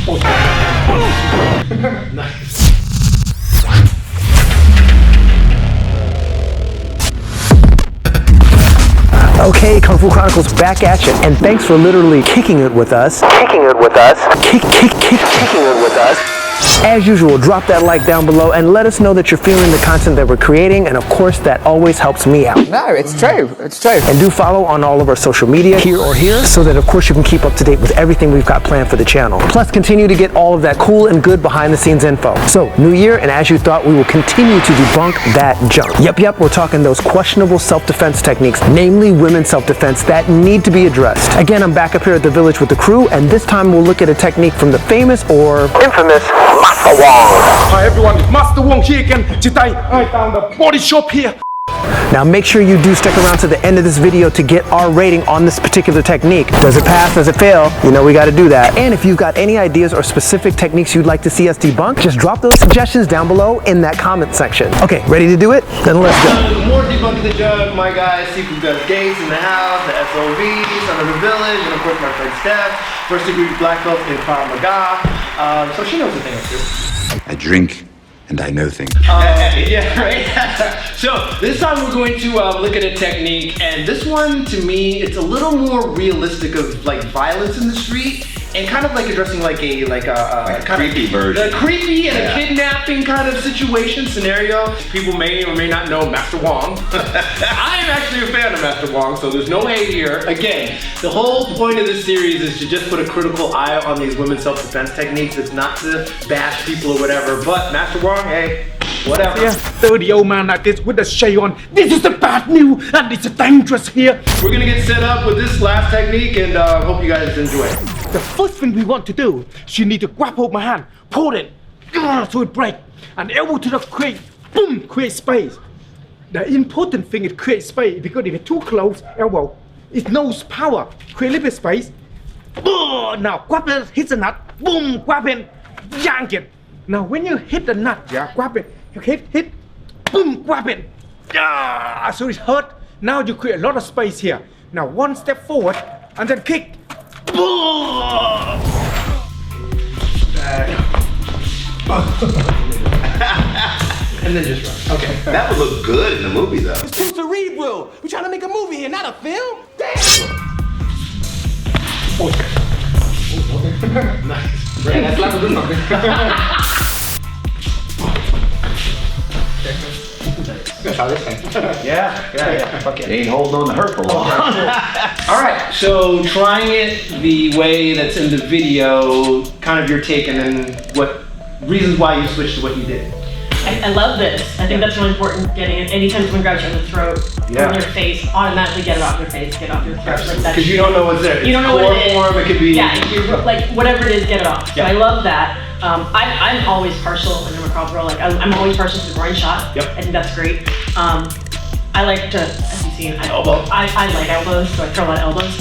Nice. Okay, Kung Fu Chronicles back at you, and thanks for literally kicking it with us. Kicking it with us. Kicking it with us. As usual, drop that like down below and let us know that you're feeling the content that we're creating, and of course that always helps me out. No, it's true, it's true. And do follow on all of our social media, here or here, so that of course you can keep up to date with everything we've got planned for the channel. Plus continue to get all of that cool and good behind the scenes info. So, new year, and as you thought, we will continue to debunk that junk. Yep, we're talking those questionable self-defense techniques, namely women's self-defense, that need to be addressed. Again, I'm back up here at the village with the crew, and this time we'll look at a technique from the famous or infamous Master Wong. Hi everyone, it's Master Wong here again. Today I found a body shop here. Now make sure you do stick around to the end of this video to get our rating on this particular technique. Does it pass? Does it fail? You know we got to do that. And if you've got any ideas or specific techniques you'd like to see us debunk, just drop those suggestions down below in that comment section. Okay, ready to do it? Then let's go. More debunking the jug, my guys, Sifu Gus Gates in the house, the SOV, son of the village, and of course my friend Stef, first degree black belt in Krav Maga. So she knows a thing or two. I drink and I know things. Yeah, right? So this time we're going to look at a technique, and this one to me, it's a little more realistic of like violence in the street, and kind of like addressing like a creepy version. A creepy and a kidnapping kind of situation scenario. People may or may not know Master Wong. I am actually a fan of Master Wong, so there's no hate here. Again, the whole point of this series is to just put a critical eye on these women's self-defense techniques. It's not to bash people or whatever, but Master Wong, hey, whatever. Yeah, 30 old man like this with a shade on. This is the bad news and it's dangerous here. We're gonna get set up with this last technique, and hope you guys enjoy it. The first thing we want to do, she need to grab hold my hand, pull it, so it break, and elbow to the create, boom, create space. The important thing is create space, because if it's too close, elbow, it's no power. Create a little bit space. Now grab it, hit the nut, boom, grab it, yank it. Now when you hit the nut, yeah, grab it, you hit, boom, grab it. Yeah, so it hurt. Now you create a lot of space here. Now one step forward, and then kick. And then just run. Okay. That would look good in the movie though. It's too cerebral. We're trying to make a movie here, not a film. Damn. Nice. Right, that's like a good one. Yeah. Fuck it. They ain't holding on to her for long. Alright, so trying it the way that's in the video, kind of your take, and then what reasons why you switched to what you did. I love this. I think that's really important, getting it. Anytime someone grabs you on the throat, or on your face, automatically get it off your face, get it off your throat. Like that. Because you don't know what's there. You don't know what it is. Form, it could be. Yeah, you're, like whatever it is, get it off. So I love that. I'm always partial when I'm a Krav Maga. Like I'm always partial to the groin shot. Yep. I think that's great. I like to, as you've seen, I like elbows, so I throw a lot of elbows.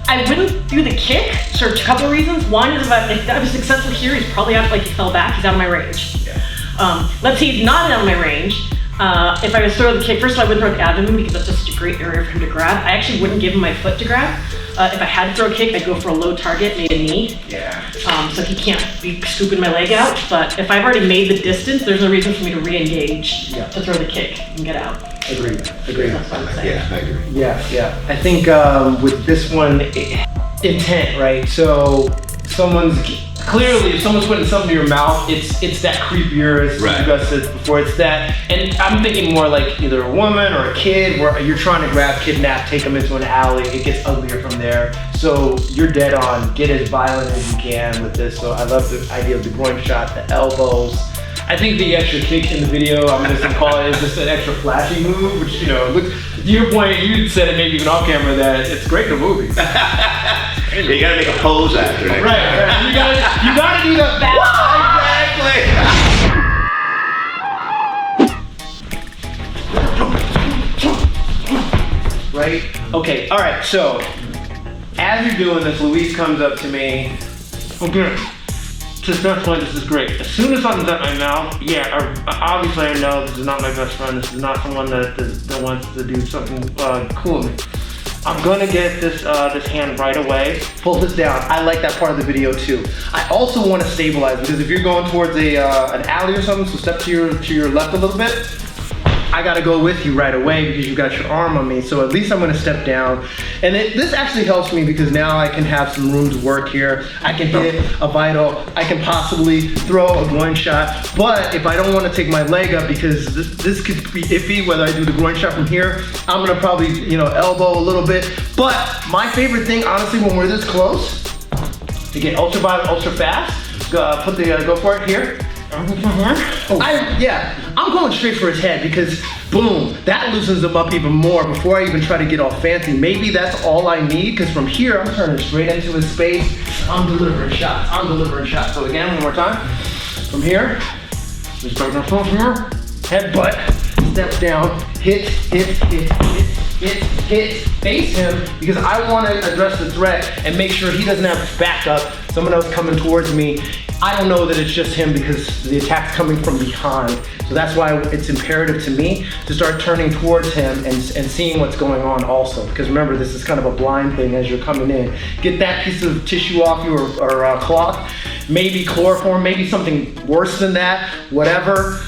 I wouldn't do the kick for a couple of reasons. One is if I was successful here, he's probably out, like he fell back, he's out of my range. Let's say he's not out of my range. If I was to throw the kick, first of all, I wouldn't throw the abdomen because that's just such a great area for him to grab. I actually wouldn't give him my foot to grab. If I had to throw a kick, I'd go for a low target, maybe a knee. Yeah. So he can't be scooping my leg out. But if I've already made the distance, there's no reason for me to re-engage to throw the kick and get out. Agreed. That's what I'm saying. Yeah, I agree. Yeah. I think with this one, intent, right? So clearly, if someone's putting something in your mouth, it's that creepier, as you guys said before, it's that, and I'm thinking more like either a woman or a kid, where you're trying to grab, kidnap, take them into an alley, it gets uglier from there. So you're dead on, get as violent as you can with this. So I love the idea of the groin shot, the elbows. I think the extra kick in the video, I'm just gonna call it, is just an extra flashy move, which, you know, look, to your point, you said it maybe even off camera that it's great in the movie. You gotta make a pose after next Right. You gotta do the exactly. Right? Okay, alright, so as you're doing this, Louise comes up to me. Okay. To this point, this is great. As soon as something's at my mouth, obviously I know this is not my best friend. This is not someone that wants to do something cool with me. I'm gonna get this this hand right away. Pull this down. I like that part of the video too. I also want to stabilize because if you're going towards a an alley or something, so step to your left a little bit. I gotta go with you right away because you got your arm on me. So at least I'm gonna step down. And this actually helps me because now I can have some room to work here. I can hit a vital. I can possibly throw a groin shot. But if I don't wanna take my leg up because this could be iffy whether I do the groin shot from here, I'm gonna probably, you know, elbow a little bit. But my favorite thing, honestly, when we're this close, to get ultra violent, ultra fast, go for it here. I'm going straight for his head because boom, that loosens him up even more before I even try to get all fancy. Maybe that's all I need because from here I'm turning straight into his space. I'm delivering shots. So again, one more time. From here, just break my phone from here. Headbutt, step down, hit, face him because I want to address the threat and make sure he doesn't have backup. Someone else coming towards me. I don't know that it's just him because the attack's coming from behind. So that's why it's imperative to me to start turning towards him and seeing what's going on also. Because remember, this is kind of a blind thing as you're coming in. Get that piece of tissue off you or cloth, maybe chloroform, maybe something worse than that, whatever.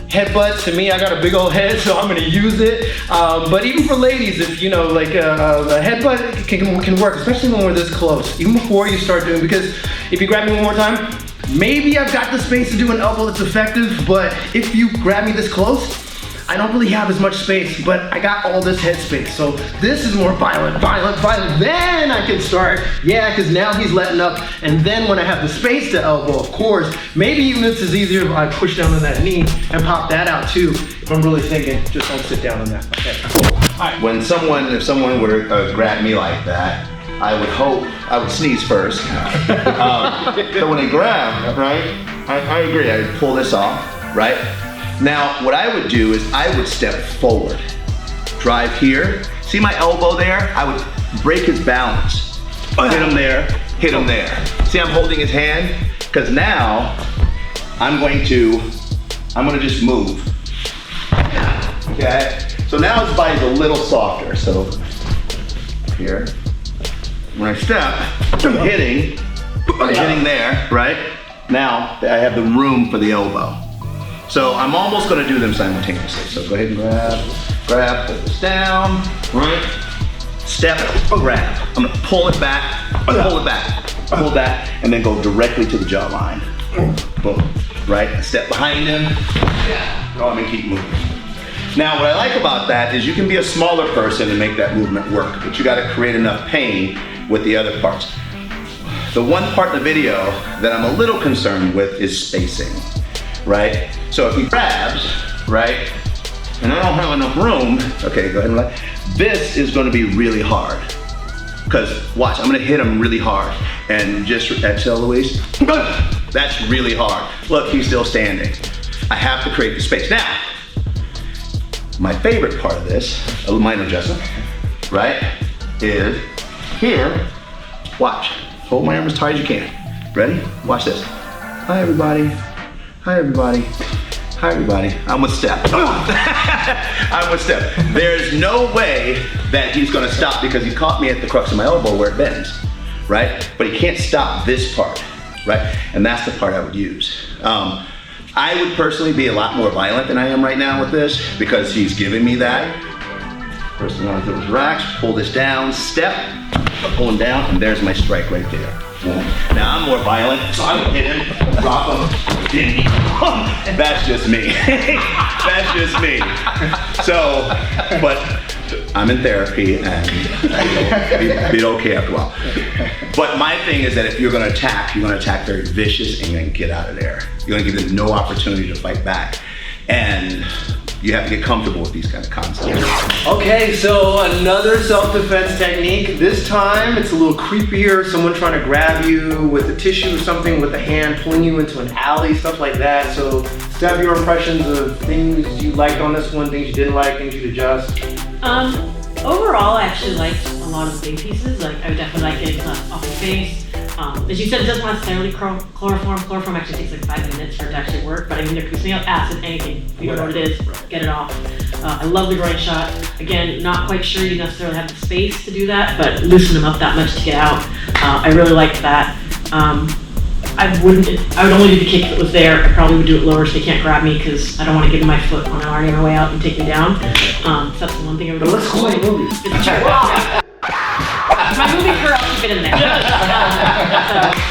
Headbutt, to me, I got a big old head, so I'm gonna use it. But even for ladies, if you know, like a headbutt can work, especially when we're this close. Even before you start doing, because if you grab me one more time, maybe I've got the space to do an elbow that's effective, but if you grab me this close, I don't really have as much space, but I got all this head space. So this is more violent. Then I can start, because now he's letting up. And then when I have the space to elbow, of course, maybe even this is easier if I push down on that knee and pop that out too. If I'm really thinking, just don't sit down on that. Okay, cool. All right. If someone were to grab me like that, I would hope, I would sneeze first. So when they grab, right, I agree, I would pull this off, right? Now, what I would do is I would step forward, drive here. See my elbow there? I would break his balance. Hit him there, hit him there. See, I'm holding his hand? Because now, I'm gonna just move. Okay? So now his body's a little softer. So, here. When I step, I'm hitting there, right? Now, I have the room for the elbow. So I'm almost gonna do them simultaneously. So go ahead and grab, pull this down, right? Step, grab. I'm gonna pull it back, pull that, and then go directly to the jawline. Boom, right? Step behind him, and keep moving. Now what I like about that is you can be a smaller person and make that movement work, but you gotta create enough pain with the other parts. The one part in the video that I'm a little concerned with is spacing. Right? So if he grabs, right, and I don't have enough room, okay, go ahead and this is gonna be really hard. Because watch, I'm gonna hit him really hard. And just exhale, Luis. That's really hard. Look, he's still standing. I have to create the space. Now, my favorite part of this, a little minor adjustment, right, is here, watch. Hold my arm as tight as you can. Ready? Watch this. Hi, everybody. Hi everybody. Hi everybody. I'm with Stef. I'm with Stef. There's no way that he's gonna stop because he caught me at the crux of my elbow where it bends, right? But he can't stop this part, right? And that's the part I would use. I would personally be a lot more violent than I am right now with this because he's giving me that. First thing I want to do is relax, pull this down, step, pulling down, and there's my strike right there. Now I'm more violent, so I would hit him, drop him, that's just me. That's just me. So, but I'm in therapy and be okay after a while. But my thing is that if you're gonna attack very vicious and you're gonna get out of there. You're gonna give them no opportunity to fight back. And you have to get comfortable with these kind of concepts. Okay, so another self-defense technique. This time it's a little creepier. Someone trying to grab you with a tissue or something with a hand, pulling you into an alley, stuff like that. So, Stef, your impressions of things you liked on this one, things you didn't like, things you'd adjust? Overall, I actually liked a lot of the big pieces. Like, I would definitely like getting off the face. As you said, it doesn't necessarily chloroform. Chloroform actually takes like 5 minutes for it to actually work, but I mean, there could be something else, acid, anything. You know what it is, get it off. I love the groin shot. Again, not quite sure you necessarily have the space to do that, but loosen them up that much to get out. I really liked that. I would only do the kick if it was there. I probably would do it lower so they can't grab me because I don't want to give them my foot when I'm already on my way out and take me down. So that's the one thing I would do. Let's go to the movies. My movie career, I'll keep it in there. So,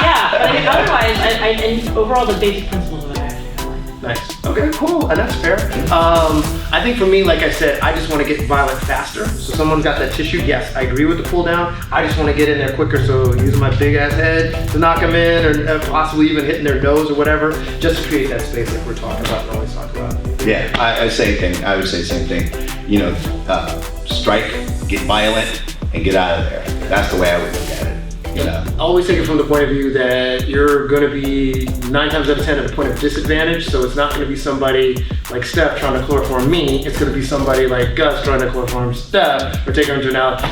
yeah, but I mean, otherwise, and overall, the basic principles of it, I actually like. Nice. Okay, cool. And that's fair. I think for me, like I said, I just want to get violent faster. So someone's got that tissue. Yes, I agree with the pull down. I just want to get in there quicker. So using my big ass head to knock them in, or possibly even hitting their nose or whatever, just to create that space like we're talking about and always talk about. Yeah, same thing. I would say same thing. You know, strike, get violent, and get out of there. That's the way I would look at it. You know, always take it from the point of view that you're going to be 9 times out of 10 at a point of disadvantage. So it's not going to be somebody like Stef trying to chloroform me. It's going to be somebody like Gus trying to chloroform Stef or take her into an out.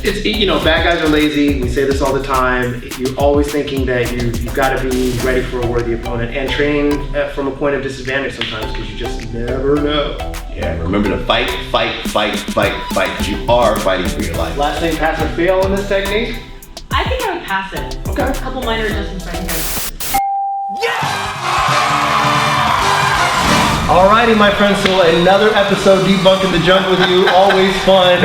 It's, you know, bad guys are lazy. We say this all the time. You're always thinking that you've got to be ready for a worthy opponent and train from a point of disadvantage sometimes because you just never know. Yeah, remember to fight, because you are fighting for your life. Last name, pass or fail in this technique? I think I would pass it. Okay. A couple minor adjustments right here. Alrighty, my friends, so another episode Debunking the Junk with you. Always fun.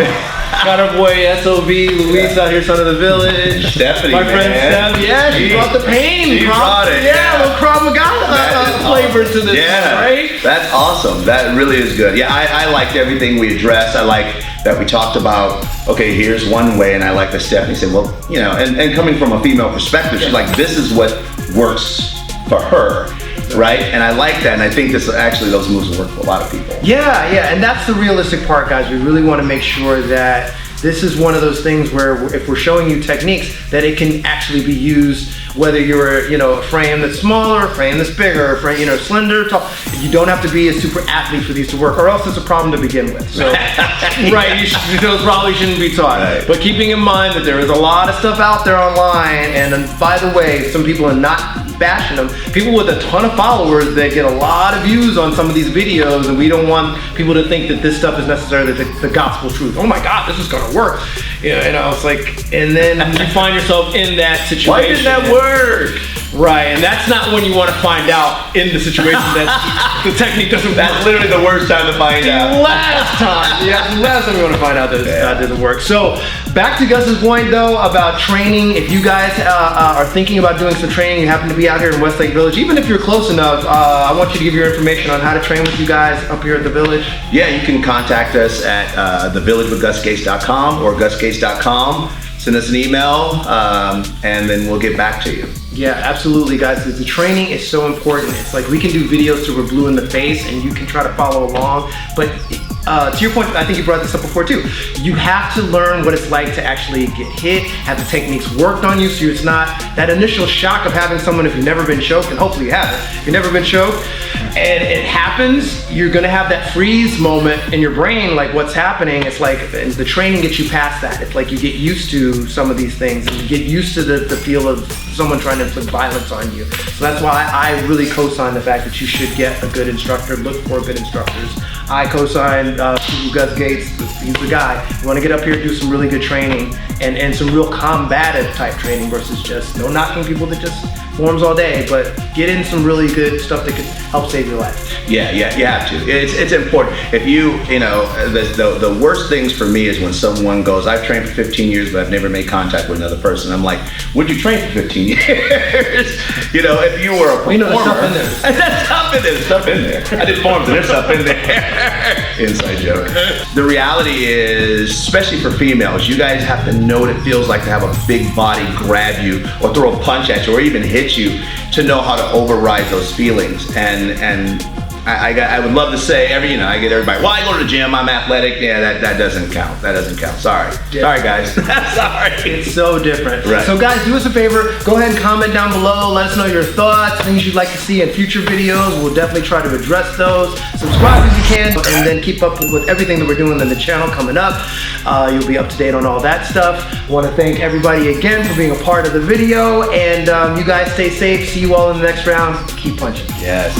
Got our boy SOB, Luis out here, son of the village. Stephanie, my friend Steph, yeah, she brought the pain. She brought it. Yeah, a little Krav Maga flavor to this, right? That's awesome. That really is good. Yeah, I liked everything we addressed. I like that we talked about, okay, here's one way, and I like that Stephanie said, well, you know, and coming from a female perspective, she's like, this is what works for her. Right, and I like that, and I think those moves will work for a lot of people. Yeah, and that's the realistic part, guys. We really want to make sure that this is one of those things where if we're showing you techniques, that it can actually be used, whether you're, you know, a frame that's smaller, a frame that's bigger, a frame, you know, slender, tall. You don't have to be a super athlete for these to work, or else it's a problem to begin with. So, right, those probably shouldn't be taught. Right. But keeping in mind that there is a lot of stuff out there online, and by the way, some people are not bashing them. People with a ton of followers that get a lot of views on some of these videos, and we don't want people to think that this stuff is necessarily the gospel truth. Oh my God, this is gonna work. You know, it's like, and then you find yourself in that situation. Why didn't that work? Right, and that's not when you want to find out in the situation that the technique doesn't work. That's literally the worst time to find out. Last time you want to find out that it doesn't work. So back to Gus's point though about training. If you guys are thinking about doing some training, you happen to be out here in Westlake Village, even if you're close enough, I want you to give your information on how to train with you guys up here at the village. Yeah, you can contact us at thevillagewithgusgates.com or gusgates.com. Send us an email, and then we'll get back to you. Yeah, absolutely, guys. The training is so important. It's like we can do videos till we're blue in the face, and you can try to follow along. But to your point, I think you brought this up before too. You have to learn what it's like to actually get hit, have the techniques worked on you, so it's not that initial shock of having someone if you've never been choked, and hopefully you haven't. If you've never been choked, and it happens, you're gonna have that freeze moment in your brain, like what's happening. It's like, and the training gets you past that. It's like you get used to some of these things, and you get used to the feel of someone trying to inflict violence on you. So that's why I really co-sign the fact that you should get a good instructor, look for good instructors. I co-sign Sifu Gus Gates, he's the guy. You wanna get up here and do some really good training and some real combative type training versus just no knocking people that just forms all day, but get in some really good stuff that could help save your life. Yeah, you have to. It's important. If you know, the worst things for me is when someone goes, I've trained for 15 years, but I've never made contact with another person. I'm like, would you train for 15 years? You know, if you were a performer. You know, there's stuff in there. There's stuff in there. I did forms and there's stuff in there. Inside joke. The reality is, especially for females, you guys have to know what it feels like to have a big body grab you or throw a punch at you or even hit you to know how to override those feelings. And I would love to say I get everybody, well, I go to the gym, I'm athletic. Yeah, that doesn't count. That doesn't count. Sorry. Sorry, guys. Sorry. It's so different. Right. So guys, do us a favor, go ahead and comment down below, let us know your thoughts, things you'd like to see in future videos. We'll definitely try to address those. Subscribe if you can, and then keep up with everything that we're doing in the channel coming up. You'll be up to date on all that stuff. I want to thank everybody again for being a part of the video, and you guys stay safe. See you all in the next round. Keep punching. Yes.